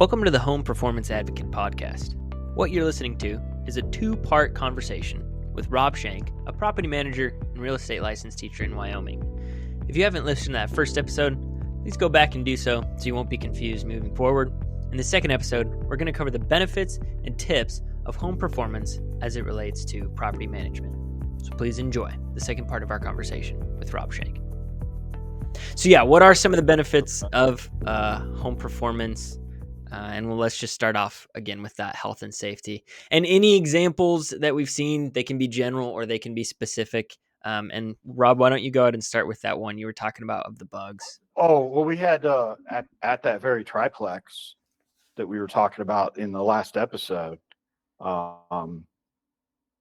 Welcome to the Home Performance Advocate podcast. What you're listening to is a two-part conversation with Rob Shank, a property manager and real estate license teacher in Wyoming. If you haven't listened to that first episode, please go back and do so you won't be confused moving forward. In the second episode, we're going to cover the benefits and tips of home performance as it relates to property management. So please enjoy the second part of our conversation with Rob Shank. So what are some of the benefits of home performance? Let's just start off again with that health and safety. And any examples that we've seen, they can be general or they can be specific. And Rob, why don't you go ahead and start with that one you were talking about of the bugs? Oh, well, we had at that very triplex that we were talking about in the last episode, had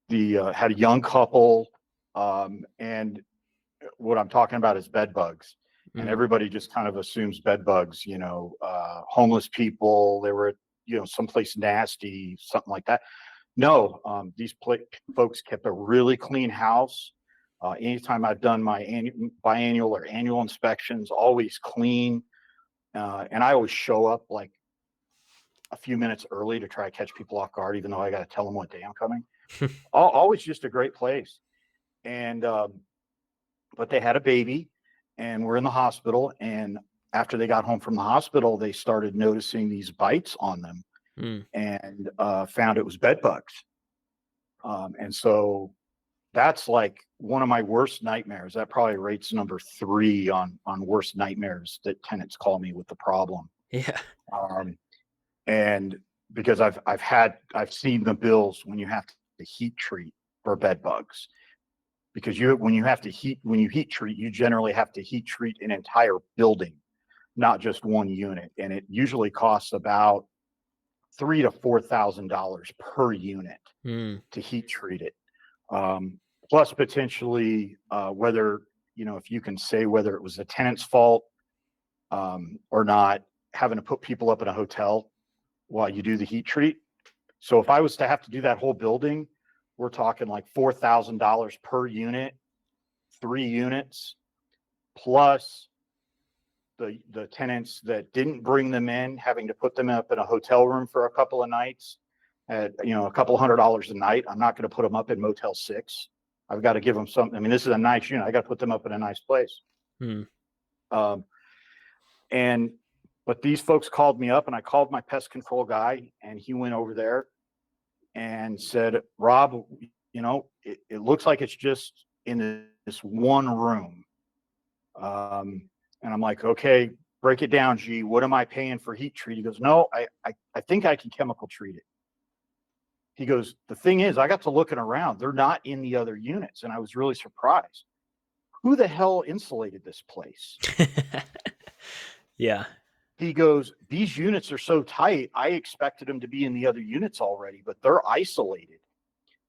a young couple, and what I'm talking about is bed bugs. And everybody just kind of assumes bed bugs, homeless people, they were, someplace nasty, something like that. No, these folks kept a really clean house. Anytime I've done my biannual or annual inspections, always clean. And I always show up like a few minutes early to try to catch people off guard, even though I got to tell them what day I'm coming. Always just a great place. And, but they had a baby and were in the hospital. And after they got home from the hospital, they started noticing these bites on them and found it was bed bugs. And so that's like one of my worst nightmares. That probably rates number 3 on worst nightmares that tenants call me with the problem. Yeah. And because I've seen the bills when you have to heat treat for bed bugs. Because when you heat treat, you generally have to heat treat an entire building, not just one unit. And it usually costs about $3,000 to $4,000 per unit to heat treat it. Plus potentially whether, if you can say whether it was the tenant's fault or not, having to put people up in a hotel while you do the heat treat. So if I was to have to do that whole building, we're talking like $4,000 per unit, 3 units, plus the tenants that didn't bring them in, having to put them up in a hotel room for a couple of nights at, a couple $100 a night. I'm not going to put them up in Motel 6. I've got to give them something. I mean, this is a nice unit. I got to put them up in a nice place. But these folks called me up, and I called my pest control guy, and he went over there and said, Rob, it looks like it's just in this one room. And I'm like, okay, break it down, G. What am I paying for heat treat? He goes, no, I think I can chemical treat it. He goes, the thing is, I got to looking around. They're not in the other units. And I was really surprised. Who the hell insulated this place? Yeah. He goes, these units are so tight. I expected them to be in the other units already, but they're isolated.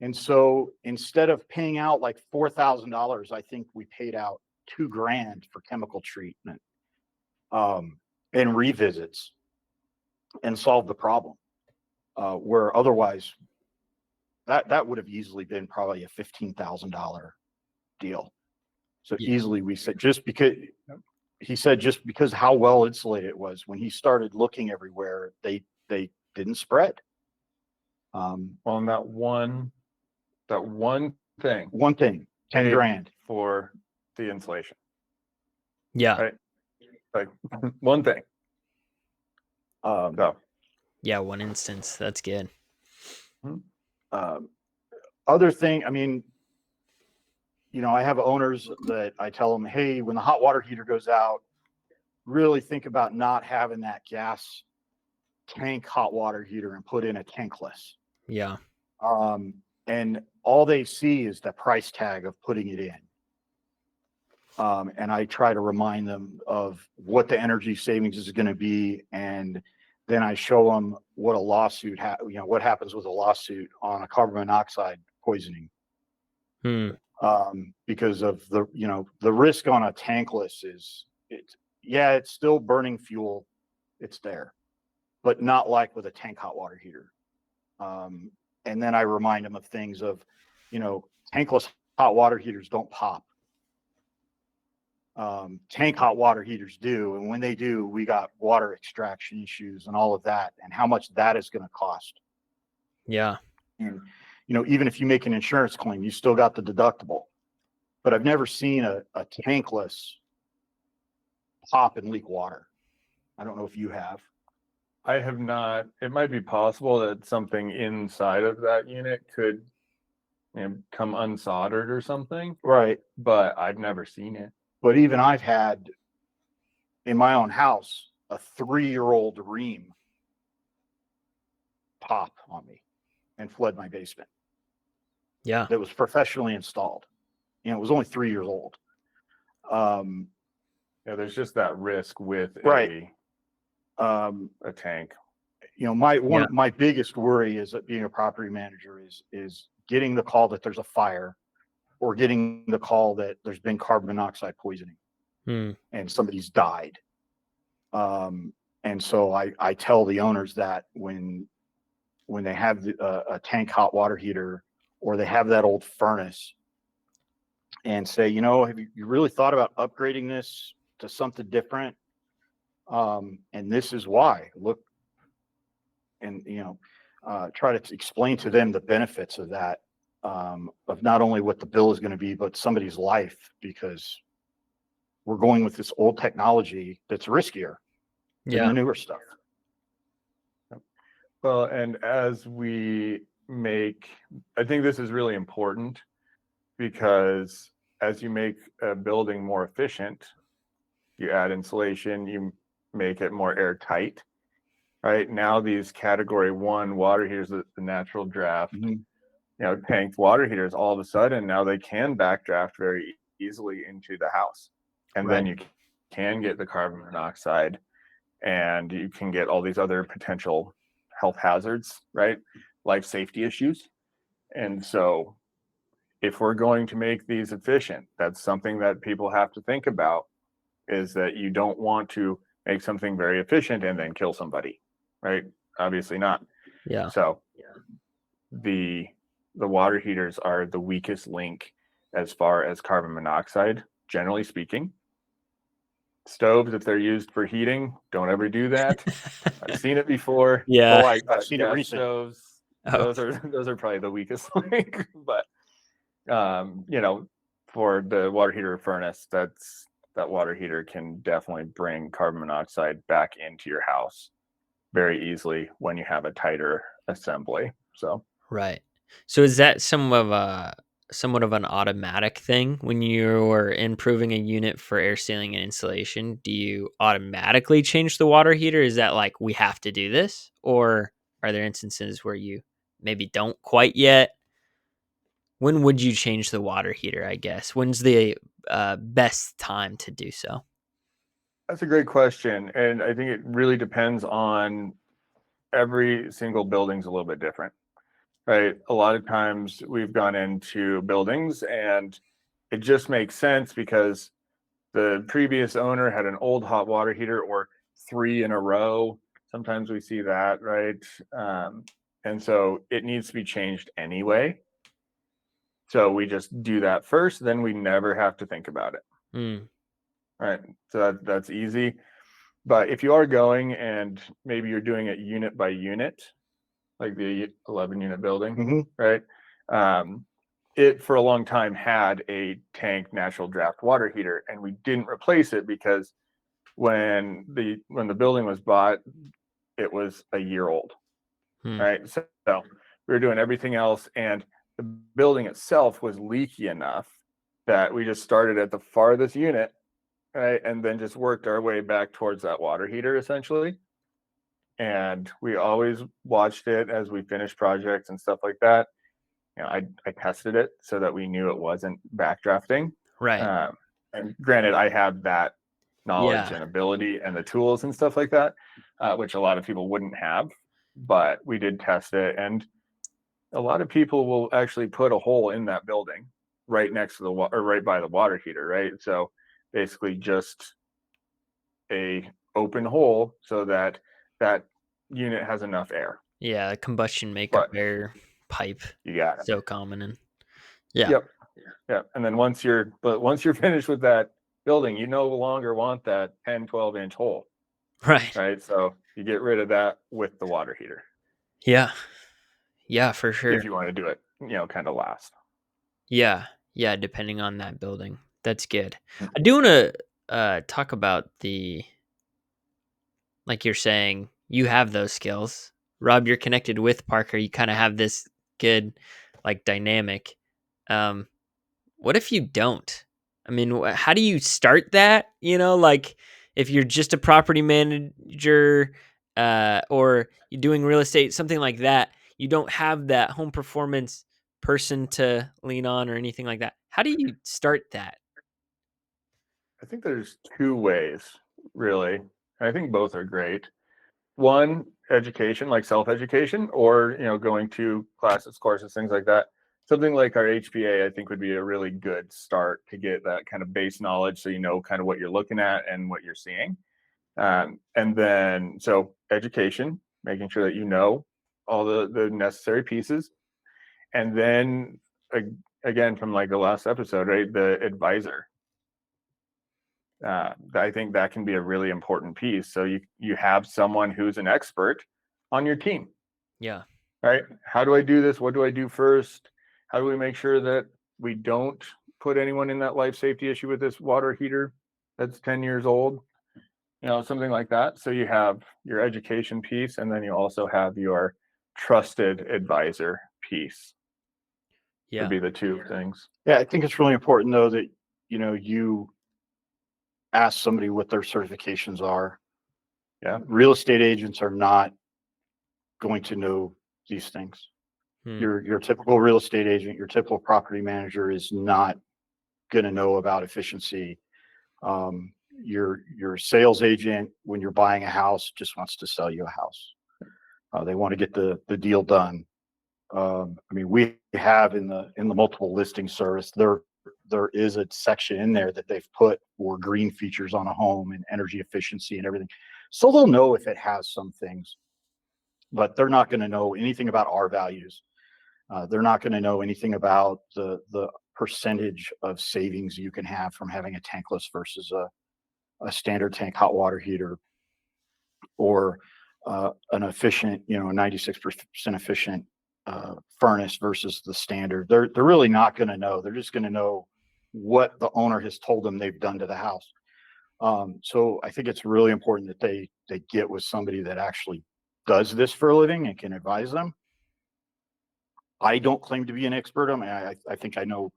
And so instead of paying out like $4,000, I think we paid out $2,000 for chemical treatment and revisits and solved the problem. Where otherwise that would have easily been probably a $15,000 deal. So easily we said, just because how well insulated it was, when he started looking everywhere, they didn't spread. On that one thing, $10,000 for the insulation. Yeah. Right. Like one thing. One instance. That's good. Other thing, I mean, I have owners that I tell them, hey, when the hot water heater goes out, really think about not having that gas tank hot water heater and put in a tankless. Yeah. And all they see is the price tag of putting it in. And I try to remind them of what the energy savings is going to be. And then I show them what a lawsuit, what happens with a lawsuit on a carbon monoxide poisoning. Because of the risk on a tankless it's still burning fuel. It's there, but not like with a tank hot water heater. And then I remind them of things of, tankless hot water heaters don't pop. tank hot water heaters do. And when they do, we got water extraction issues and all of that, and how much that is going to cost. Yeah. And, even if you make an insurance claim, you still got the deductible. But I've never seen a tankless pop and leak water. I don't know if you have. I have not. It might be possible that something inside of that unit could come unsoldered or something. Right. But I've never seen it. But even I've had in my own house a 3-year-old ream pop on me and flood my basement. Yeah. That was professionally installed. It was only 3 years old. There's just that risk with right. A tank. One of my biggest worry is that being a property manager is getting the call that there's a fire, or getting the call that there's been carbon monoxide poisoning and somebody's died. And so I tell the owners that when they have a tank hot water heater, or they have that old furnace, and say, have you really thought about upgrading this to something different? And this is why. Look, and try to explain to them the benefits of that, of not only what the bill is going to be, but somebody's life, because we're going with this old technology that's riskier than the newer stuff. Well, and as we I think this is really important, because as you make a building more efficient, you add insulation, you make it more airtight. Right now, these category 1 water heaters, the natural draft, tanked water heaters, all of a sudden now they can backdraft very easily into the house, and then you can get the carbon monoxide, and you can get all these other potential health hazards, right? Life safety issues. And so if we're going to make these efficient, that's something that people have to think about, is that you don't want to make something very efficient and then kill somebody, right? Obviously not. Yeah. So the water heaters are the weakest link as far as carbon monoxide, generally speaking. Stoves, if they're used for heating, don't ever do that. I've seen it before. Yeah. I've seen it recently. Stoves, those are probably the weakest link. But for the water heater furnace, that water heater can definitely bring carbon monoxide back into your house very easily when you have a tighter assembly. So right. So is that somewhat of an automatic thing when you're improving a unit for air sealing and insulation? Do you automatically change the water heater? Is that like, we have to do this, or are there instances where you maybe don't quite yet? When would you change the water heater, I guess? When's the best time to do so? That's a great question. And I think it really depends on, every single building's a little bit different, right? A lot of times we've gone into buildings and it just makes sense because the previous owner had an old hot water heater, or 3 in a row. Sometimes we see that, right? And so it needs to be changed anyway. So we just do that first, then we never have to think about it. Right. So that's easy. But if you are going and maybe you're doing it unit by unit, like the 11 unit building, right? It for a long time had a tank natural draft water heater, and we didn't replace it because when the building was bought, it was a year old, right? So we were doing everything else, and the building itself was leaky enough that we just started at the farthest unit, right, and then just worked our way back towards that water heater essentially. And we always watched it as we finished projects and stuff like that. I tested it so that we knew it wasn't backdrafting. Right. And granted, I have that knowledge and ability and the tools and stuff like that, which a lot of people wouldn't have. But we did test it, and a lot of people will actually put a hole in that building right next to the water, or right by the water heater, right? So basically, just a open hole so that unit has enough air. Yeah, combustion makeup air pipe. You got it. So common. And yeah. Yep. And then once you're finished with that building, you no longer want that 10, 12-inch hole, Right. right? So you get rid of that with the water heater Yeah. Yeah, for sure. if you want to do it, kind of last. Yeah. Yeah, depending on that building. That's good. Mm. I do want to talk about like you're saying, you have those skills. Rob, you're connected with Parker. You kind of have this good like dynamic. Um, what if you don't? I mean, how do you start that? Like if you're just a property manager or you're doing real estate, something like that, you don't have that home performance person to lean on or anything like that. How do you start that? I think there's two ways, really. I think both are great. One, education, like self-education, or going to classes, courses, things like that. Something like our HPA, I think, would be a really good start to get that kind of base knowledge, so you know kind of what you're looking at and what you're seeing. And then, so education, making sure that you know all the necessary pieces, and then again, from like the last episode, right, the advisor. I think that can be a really important piece. So you have someone who's an expert on your team, Yeah. right? How do I do this? What do I do first? How do we make sure that we don't put anyone in that life safety issue with this water heater that's 10 years old? Something like that. So you have your education piece, and then you also have your trusted advisor piece, would Yeah. be the two things. Yeah, I think it's really important though that, you ask somebody what their certifications are. Yeah. Real estate agents are not going to know these things. Hmm. Your typical real estate agent, your typical property manager is not going to know about efficiency. Your sales agent, when you're buying a house, just wants to sell you a house. They want to get the deal done. I mean, we have in the multiple listing service, there is a section in there that they've put for green features on a home and energy efficiency and everything. So they'll know if it has some things, but they're not going to know anything about R values. They're not going to know anything about the percentage of savings you can have from having a tankless versus a standard tank hot water heater, or an efficient, 96% efficient furnace versus the standard. They're really not going to know. They're just going to know what the owner has told them they've done to the house. So I think it's really important that they get with somebody that actually does this for a living and can advise them. I don't claim to be an expert. I mean, I think I know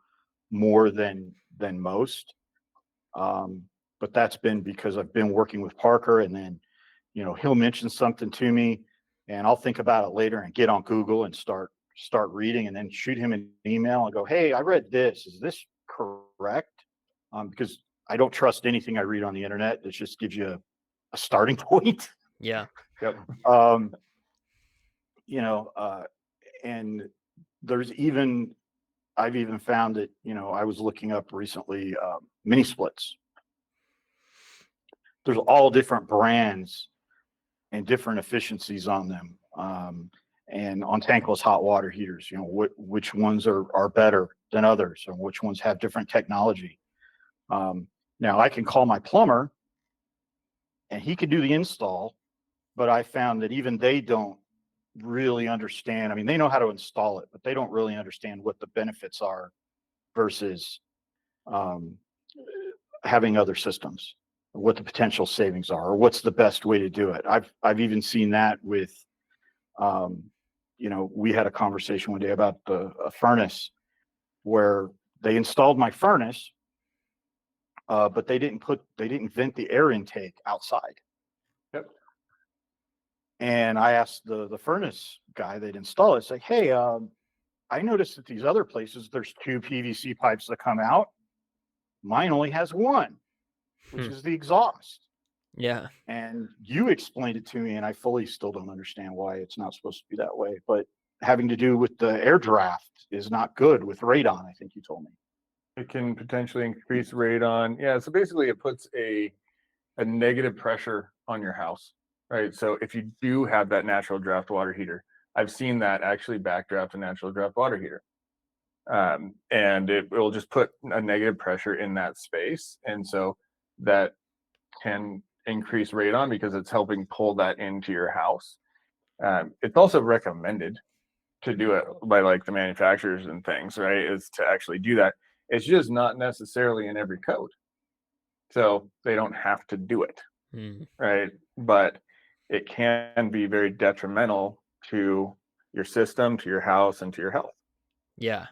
more than most. But that's been because I've been working with Parker, and then, he'll mention something to me and I'll think about it later and get on Google and start reading, and then shoot him an email and go, hey, I read this. Is this correct? Because I don't trust anything I read on the internet. It just gives you a starting point. Yeah. Yep. Um, you know, and I've even found that, I was looking up recently, mini splits. There's all different brands and different efficiencies on them. And on tankless hot water heaters, which ones are better than others, and which ones have different technology. Now I can call my plumber and he can do the install, but I found that even they don't really understand. I mean, they know how to install it, but they don't really understand what the benefits are versus um, having other systems, what the potential savings are, or what's the best way to do it. I've even seen that with, we had a conversation one day about a furnace where they installed my furnace, but they didn't vent the air intake outside. Yep. And I asked the furnace guy that installed it, say, hey, I noticed that these other places, there's 2 PVC pipes that come out. Mine only has 1, which is the exhaust. Yeah. And you explained it to me, and I fully still don't understand why it's not supposed to be that way. But having to do with the air draft is not good with radon, I think you told me. It can potentially increase radon. Yeah, so basically it puts a negative pressure on your house, right? So if you do have that natural draft water heater, I've seen that actually backdraft a natural draft water heater. And it will just put a negative pressure in that space. And so that can increase radon because it's helping pull that into your house. It's also recommended to do it by like the manufacturers and things, right? Is to actually do that. It's just not necessarily in every code. So they don't have to do it, right? But it can be very detrimental to your system, to your house, and to your health. Yeah.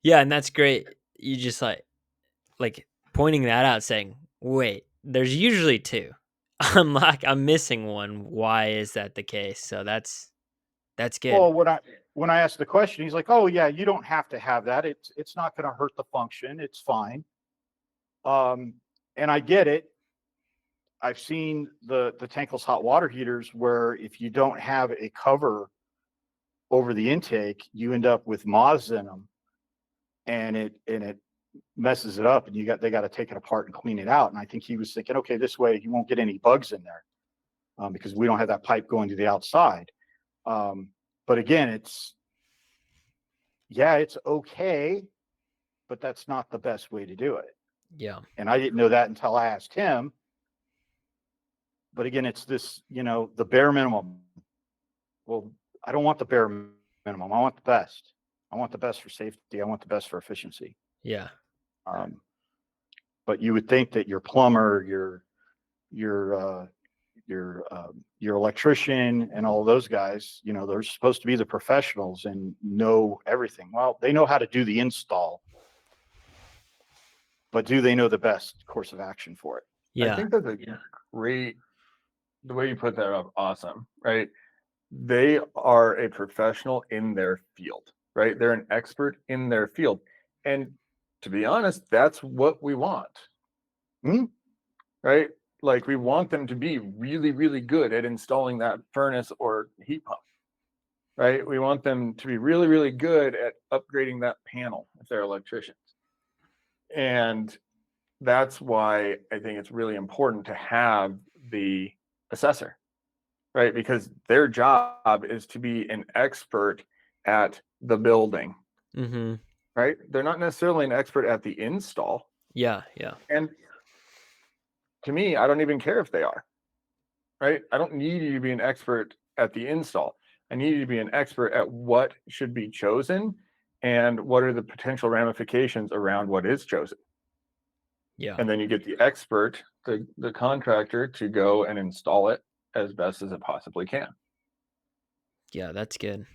Yeah, and that's great. You just like pointing that out, saying, "Wait, there's usually two. I'm missing one. Why is that the case?" So that's good. Well, when I asked the question, he's like, "Oh yeah, you don't have to have that. It's not going to hurt the function. It's fine." And I get it. I've seen the tankless hot water heaters where if you don't have a cover over the intake, you end up with moths in them, and it messes it up, and they got to take it apart and clean it out. And I think he was thinking, okay, this way you won't get any bugs in there, because we don't have that pipe going to the outside. But again, it's okay, but that's not the best way to do it. Yeah. And I didn't know that until I asked him. But again, it's this, the bare minimum. Well, I don't want the bare minimum. I want the best. I want the best for safety. I want the best for efficiency. Yeah. But you would think that your plumber, your electrician, and all those guys, they're supposed to be the professionals and know everything. Well, they know how to do the install, but do they know the best course of action for it? Yeah. I think that's a great, the way you put that up, awesome, right? They are a professional in their field, right? They're an expert in their field. And to be honest, that's what we want, right? Like we want them to be really, really good at installing that furnace or heat pump, right? We want them to be really, really good at upgrading that panel if they're electricians. And that's why I think it's really important to have the assessor, right? Because their job is to be an expert at the building, right? They're not necessarily an expert at the install. Yeah. Yeah. And to me, I don't even care if they are, right? I don't need you to be an expert at the install. I need you to be an expert at what should be chosen and what are the potential ramifications around what is chosen. Yeah. And then you get the expert, the contractor, to go and install it as best as it possibly can. Yeah, that's good.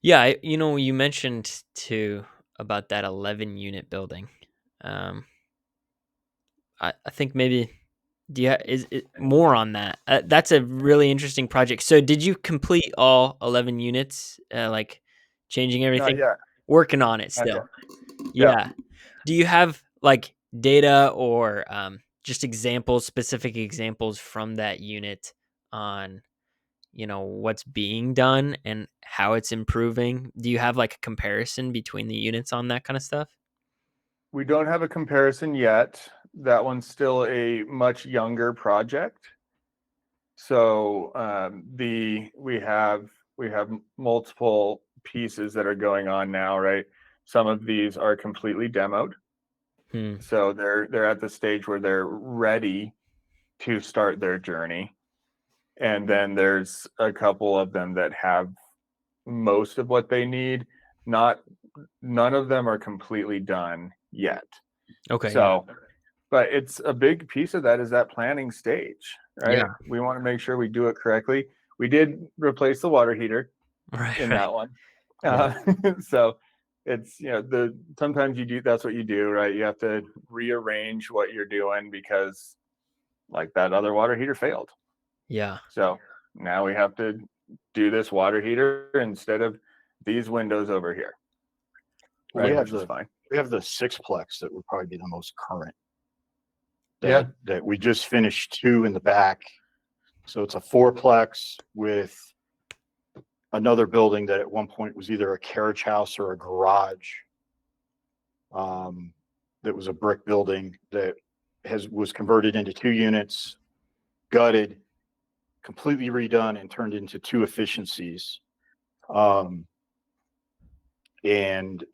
Yeah, you mentioned too about that 11 unit building. I think maybe is it more on that? That's a really interesting project. So did you complete all 11 units? Like changing everything? Not yet. Working on it Not still. yet. Yeah. Do you have like data or just specific examples from that unit on what's being done and how it's improving? Do you have like a comparison between the units on that kind of stuff? We don't have a comparison yet. That one's still a much younger project. So we have multiple pieces that are going on now, right? Some of these are completely demoed. So they're at the stage where they're ready to start their journey. And then there's a couple of them that have most of what they need. None of them are completely done yet. Okay. So, but it's a big piece of that is that planning stage, right? Yeah. We want to make sure we do it correctly. We did replace the water heater in that one. So it's, sometimes that's what you do, right? You have to rearrange what you're doing because like that other water heater failed. Yeah. So now we have to do this water heater instead of these windows over here. Right. Fine. We have the sixplex that would probably be the most current. Yeah. That we just finished 2 in the back. So it's a 4plex with another building that at one point was either a carriage house or a garage. That was a brick building that was converted into 2 units, gutted, completely redone, and turned into 2 efficiencies. and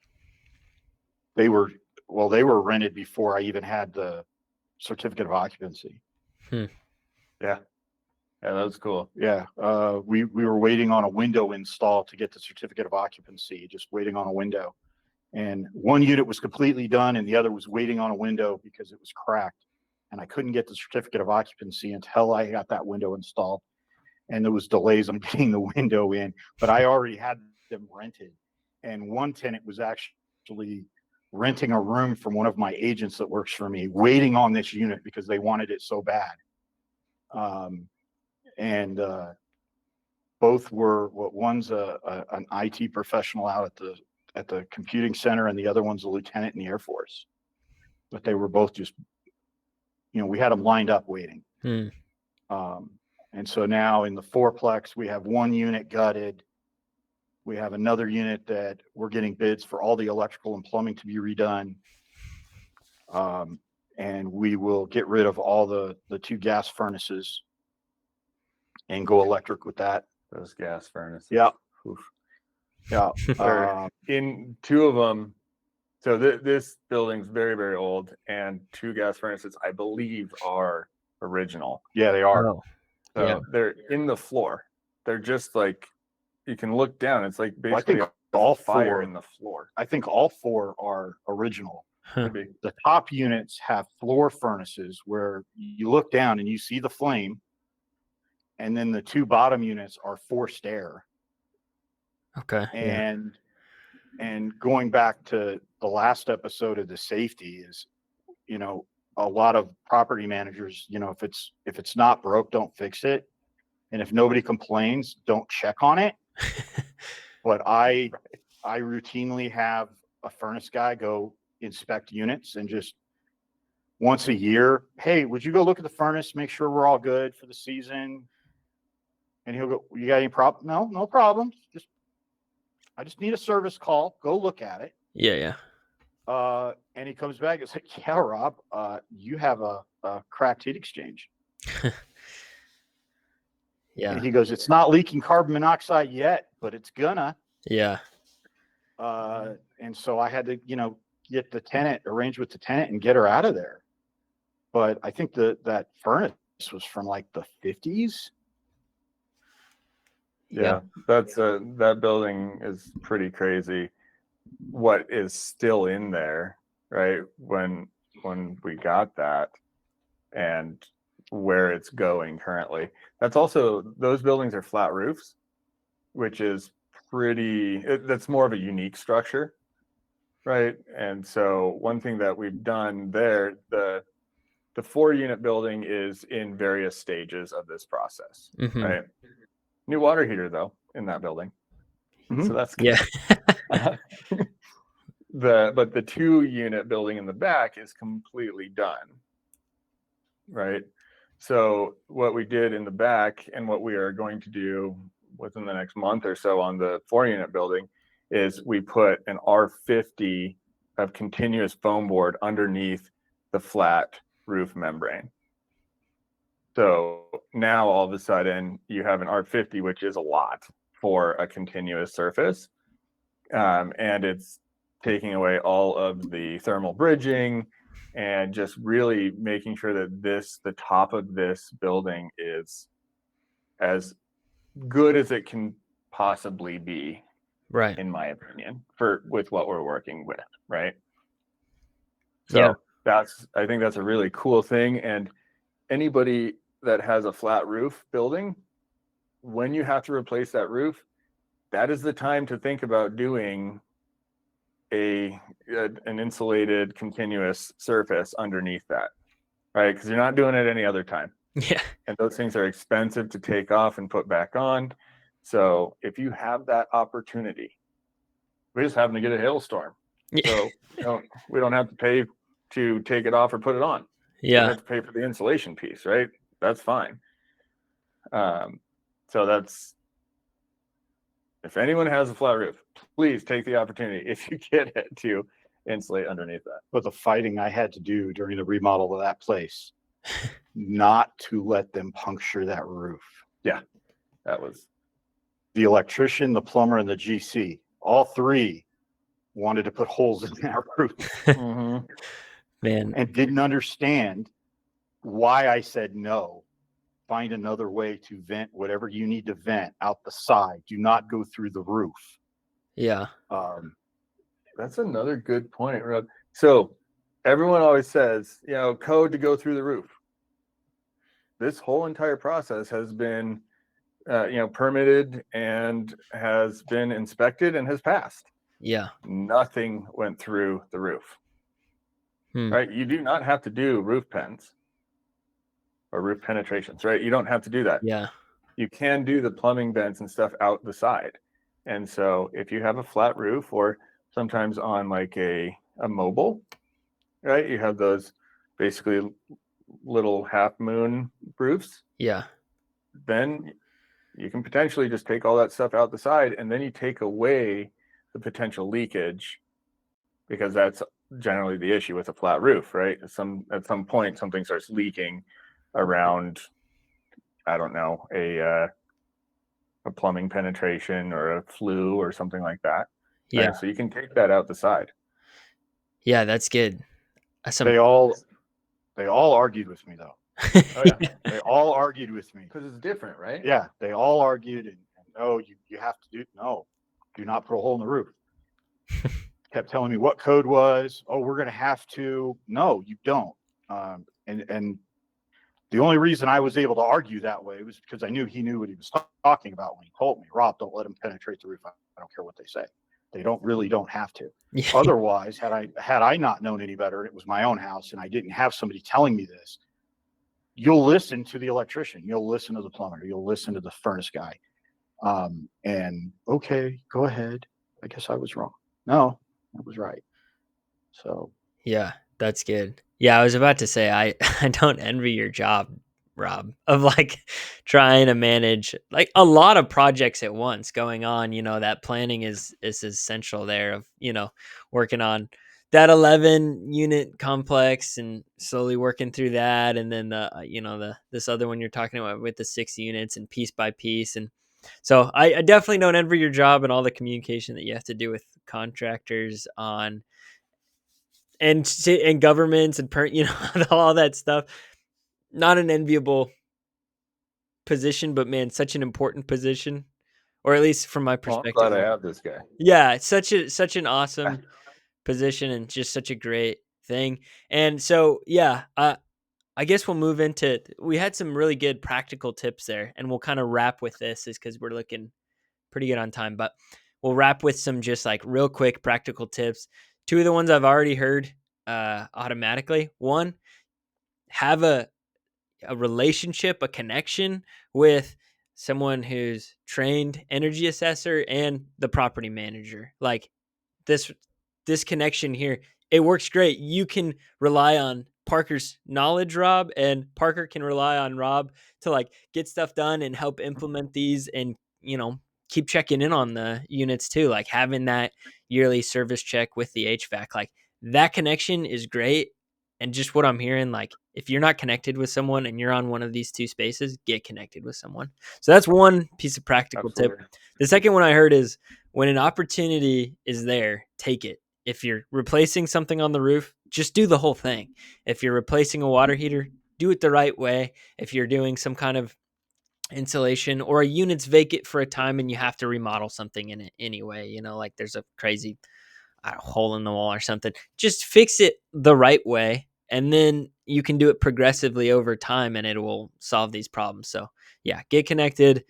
they were rented before I even had the certificate of occupancy. Yeah, that was cool. Yeah, we were waiting on a window install to get the certificate of occupancy, just waiting on a window. And one unit was completely done and the other was waiting on a window because it was cracked. And I couldn't get the certificate of occupancy until I got that window installed. And there was delays on getting the window in, but I already had them rented. And one tenant was actually renting a room from one of my agents that works for me, waiting on this unit because they wanted it so bad. And both were, one's an IT professional out at the computing center, and the other one's a lieutenant in the Air Force. But they were both just, we had them lined up waiting. And so now in the fourplex, we have one unit gutted. We have another unit that we're getting bids for all the electrical and plumbing to be redone. And we will get rid of all the 2 gas furnaces and go electric with that. Those gas furnaces. Yeah. Oof. Yeah. In 2 of them. So this building's very, very old, and 2 gas furnaces, I believe, are original. Yeah, they are. Oh, So yeah. they're in the floor. They're just like, you can look down. It's like basically all fire 4 in the floor. I think all 4 are original. Huh. The top units have floor furnaces where you look down and you see the flame. And then the 2 bottom units are forced air. Okay. And going back to the last episode of the safety is, a lot of property managers, if it's not broke, don't fix it. And if nobody complains, don't check on it. But I routinely have a furnace guy go inspect units, and just once a year, hey, would you go look at the furnace, make sure we're all good for the season? And he'll go, you got any problem? No problem. I just need a service call. Go look at it. Yeah. And he comes back and says, yeah, Rob, you have a cracked heat exchange. Yeah. And he goes, it's not leaking carbon monoxide yet, but it's gonna. Yeah. And so I had to, get the tenant, arrange with the tenant and get her out of there. But I think that furnace was from like the 50s. Yeah, that building is pretty crazy. What is still in there, right? When we got that, and where it's going currently. That's also, those buildings are flat roofs, which is that's more of a unique structure, right? And so one thing that we've done there, the 4-unit building is in various stages of this process, right? New water heater though in that building. So that's good. Yeah. But the 2-unit building in the back is completely done, right? So what we did in the back, and what we are going to do within the next month or so on the 4-unit building, is we put an R50 of continuous foam board underneath the flat roof membrane. So now all of a sudden you have an R50, which is a lot for a continuous surface. And it's taking away all of the thermal bridging and just really making sure that the top of this building is as good as it can possibly be, Right. in my opinion, with what we're working with, right? So I think that's a really cool thing. And anybody that has a flat roof building, when you have to replace that roof, that is the time to think about doing an insulated continuous surface underneath that, right? Because you're not doing it any other time. Yeah. And those things are expensive to take off and put back on. So if you have that opportunity, we just happen to get a hailstorm. Yeah. So we don't have to pay to take it off or put it on. We have to pay for the insulation piece, right? That's fine. So that's, if anyone has a flat roof, please take the opportunity, if you get it, to insulate underneath that. But the fighting I had to do during the remodel of that place, not to let them puncture that roof. Yeah, that was the electrician, the plumber, and the GC. All 3 wanted to put holes in that roof Man, and didn't understand why I said no. Find another way to vent whatever you need to vent out the side. Do not go through the roof. yeah, That's another good point, Rob. So everyone always says, code to go through the roof. This whole entire process has been, permitted and has been inspected and has passed. yeah. Nothing went through the roof. Right? You do not have to do roof pens or roof penetrations, right? You don't have to do that. Yeah, You can do the plumbing vents and stuff out the side. And so if you have a flat roof, or sometimes on like a mobile, right? You have those basically little half moon roofs. yeah, Then you can potentially just take all that stuff out the side, and then you take away the potential leakage, because that's generally the issue with a flat roof, right? At some point something starts leaking around, I don't know, a plumbing penetration or a flue or something like that. yeah, Right? So you can take that out the side. yeah. That's good. They all argued with me though. Oh yeah, They all argued with me. because it's different, right? Yeah, they all argued and no, you have to do not put a hole in the roof. Kept telling me what code was. Oh, we're going to have to. No, you don't. And the only reason I was able to argue that way was because I knew he knew what he was talking about when he told me, Rob, don't let them penetrate the roof. I don't care what they say. They don't have to. Yeah, Otherwise, had I not known any better, it was my own house and I didn't have somebody telling me this, you'll listen to the electrician, you'll listen to the plumber, you'll listen to the furnace guy. And okay, go ahead. I guess I was wrong. No, I was right. So yeah. That's good. Yeah, I was about to say I I don't envy your job, Rob, of like trying to manage like a lot of projects at once going on. That planning is essential there. Of working on that 11 unit complex and slowly working through that, and then the this other one you're talking about with the 6 units and piece by piece. And so I definitely don't envy your job and all the communication that you have to do with contractors on and governments and all that stuff. Not an enviable position, but man, such an important position, or at least from my Well, I'm perspective. glad I have this guy. Yeah, it's such an awesome position and just such a great thing. And so yeah, I guess we'll move into. We had some really good practical tips there, and we'll kind of wrap with this, is because we're looking pretty good on time. But we'll wrap with some just like real quick practical tips. Two of the ones I've already heard automatically. One, have a relationship, a connection with someone who's trained energy assessor and the property manager. Like this connection here, it works great. You can rely on Parker's knowledge, Rob, and Parker can rely on Rob to like get stuff done and help implement these, and keep checking in on the units too, like having that yearly service check with the HVAC. Like that connection is great. And just what I'm hearing, like if you're not connected with someone and you're on one of these two spaces, get connected with someone. So that's one piece of practical tip. Absolutely. The second one I heard is, when an opportunity is there, take it. If you're replacing something on the roof, just do the whole thing. If you're replacing a water heater, do it the right way. If you're doing some kind of insulation or a unit's vacant for a time and you have to remodel something in it anyway, like there's a crazy hole in the wall or something, just fix it the right way. And then you can do it progressively over time and it will solve these problems. So yeah, get connected.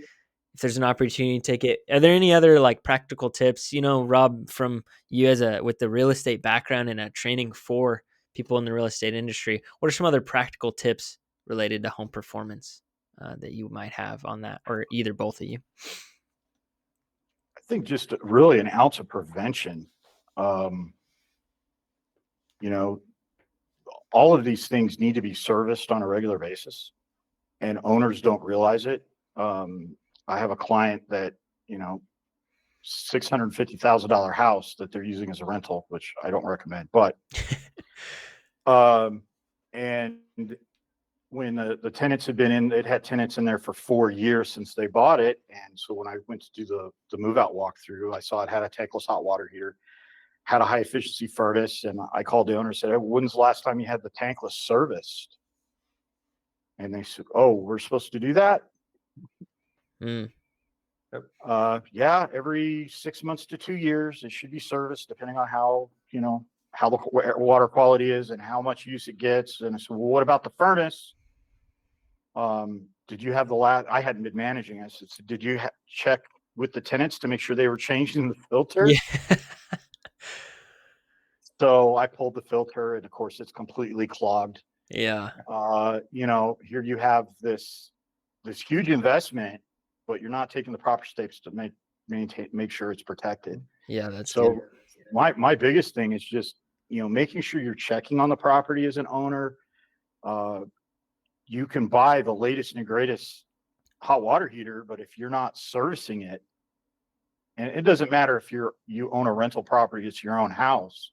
If there's an opportunity, take it. Are there any other like practical tips, Rob, from you with the real estate background and a training for people in the real estate industry? What are some other practical tips related to home performance that you might have on that, or either both of you? I think just really an ounce of prevention. You know, all of these things need to be serviced on a regular basis, and owners don't realize it. I have a client that, $650,000 house that they're using as a rental, which I don't recommend, but, and when the tenants had been in, it had tenants in there for 4 years since they bought it. And so when I went to do the move out walkthrough, I saw it had a tankless hot water heater. had a high efficiency furnace, and I called the owner and said, "Hey, when's the last time you had the tankless serviced?" And they said, "Oh, we're supposed to do that?" Mm. Yeah, every 6 months to 2 years, it should be serviced depending on how the water quality is and how much use it gets. And I said, "Well, what about the furnace? Did you have the last?" I hadn't been managing. I said, "Did you check with the tenants to make sure they were changing the filter?" Yeah. So I pulled the filter, and of course, it's completely clogged. Yeah. Here you have this huge investment, but you're not taking the proper steps to make sure it's protected. Yeah, that's So good. my biggest thing is just making sure you're checking on the property as an owner. You can buy the latest and greatest hot water heater, but if you're not servicing it, and it doesn't matter if you own a rental property, it's your own house.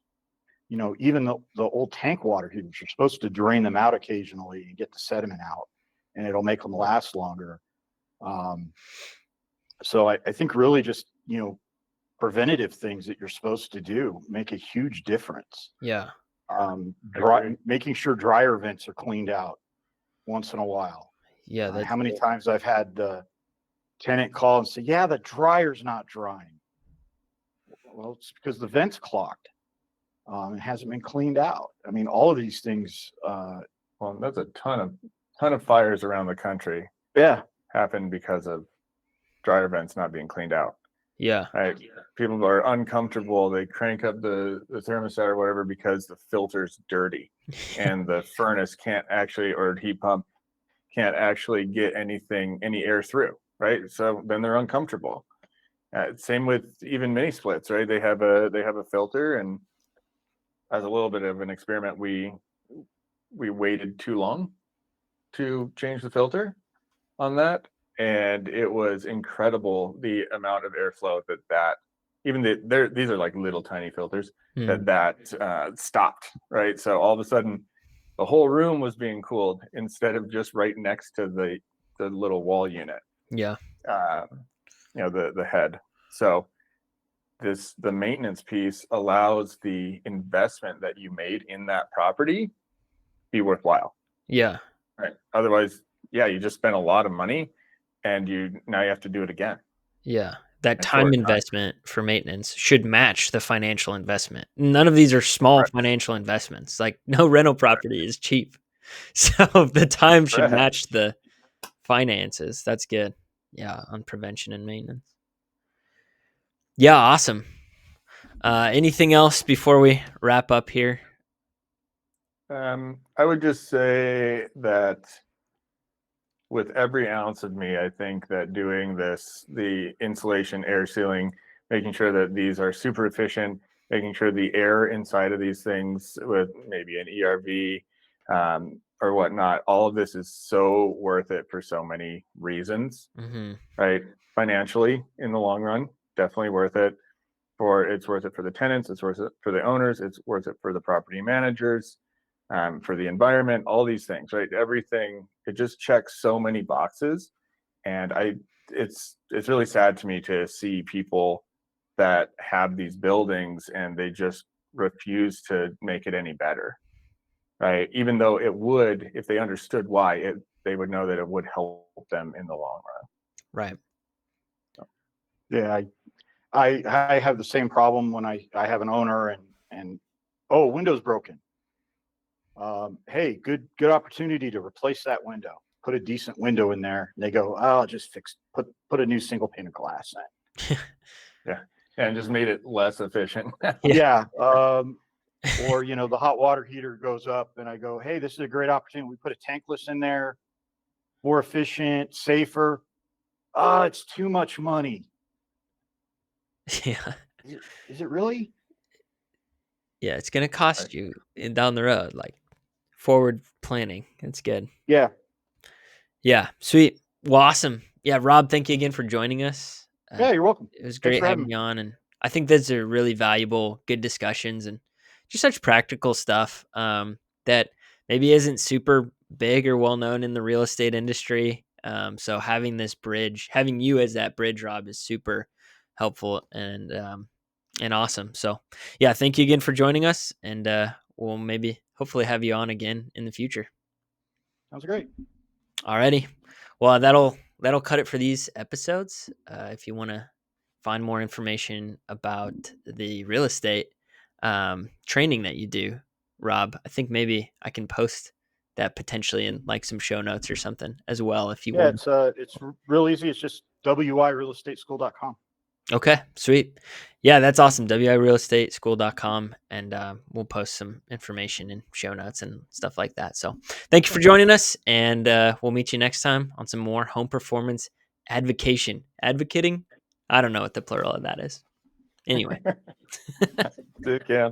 Even the old tank water heaters, you're supposed to drain them out occasionally and get the sediment out, and it'll make them last longer. So I think really just preventative things that you're supposed to do make a huge difference. Yeah. Making sure dryer vents are cleaned out once in a while. Yeah, that's How many times I've had the tenant call and say, "Yeah, the dryer's not drying." Well, it's because the vent's clogged. It hasn't been cleaned out. I mean, all of these things. Well, that's a ton of fires around the country Yeah, happen because of dryer vents not being cleaned out. yeah. Right? People are uncomfortable. They crank up the thermostat or whatever because the filter's dirty, and the furnace can't actually, or heat pump can't actually get any air through. Right? So then they're uncomfortable. Same with even mini splits. Right? They have a filter, and as a little bit of an experiment, we waited too long to change the filter on that, and it was incredible the amount of airflow that even these are like little tiny filters Mm. that stopped, right? So all of a sudden the whole room was being cooled instead of just right next to the little wall unit, Yeah. uh, the head. So the maintenance piece allows the investment that you made in that property be worthwhile. Yeah. Right. Otherwise, yeah, you just spent a lot of money, and now you have to do it again. Yeah. That In time short time. investment for maintenance should match the financial investment. None of these are small Correct. financial investments. Like no rental property is cheap. So the time should Correct. match the finances. That's good. Yeah, on prevention and maintenance. Yeah, awesome. Anything else before we wrap up here? I would just say that with every ounce of me, I think that doing this, the insulation, air sealing, making sure that these are super efficient, making sure the air inside of these things with maybe an ERV or whatnot, all of this is so worth it for so many reasons, Mm-hmm. right? Financially, in the long run, definitely worth it. It's worth it for the tenants, it's worth it for the owners, it's worth it for the property managers, for the environment, all these things, right? Everything, it just checks so many boxes. And it's really sad to me to see people that have these buildings and they just refuse to make it any better, right? Even though it would, if they understood why, they would know that it would help them in the long run. Right. yeah. I have the same problem when I have an owner and oh, window's broken. Hey, good opportunity to replace that window. Put a decent window in there. And they go, "Oh, I'll just put a new single pane of glass in." Yeah. And just made it less efficient. Yeah. Yeah. Or the hot water heater goes up, and I go, "Hey, this is a great opportunity. We put a tankless in there, more efficient, safer." It's too much money. Yeah. Is it really? Yeah. It's going to cost you down the road, like forward planning. That's good. Yeah. Yeah. Sweet. Well, awesome. Yeah. Rob, thank you again for joining us. Yeah, you're welcome. It was Thanks great for having having me. you on. And I think those are really valuable, good discussions and just such practical stuff that maybe isn't super big or well known in the real estate industry. So having this bridge, having you as that bridge, Rob, is super helpful. And and awesome. So yeah, thank you again for joining us, and we'll maybe hopefully have you on again in the future. Sounds great. Alrighty. Well, that'll cut it for these episodes. If you want to find more information about the real estate training that you do, Rob, I think maybe I can post that potentially in like some show notes or something as well if you Yeah, want. it's real easy. It's just wirealestateschool.com. Okay, sweet. Yeah, that's awesome. wirealestateschool.com, and we'll post some information in show notes and stuff like that. So thank you for joining us, and we'll meet you next time on some more home performance advocating. I don't know what the plural of that is. Anyway. Yeah.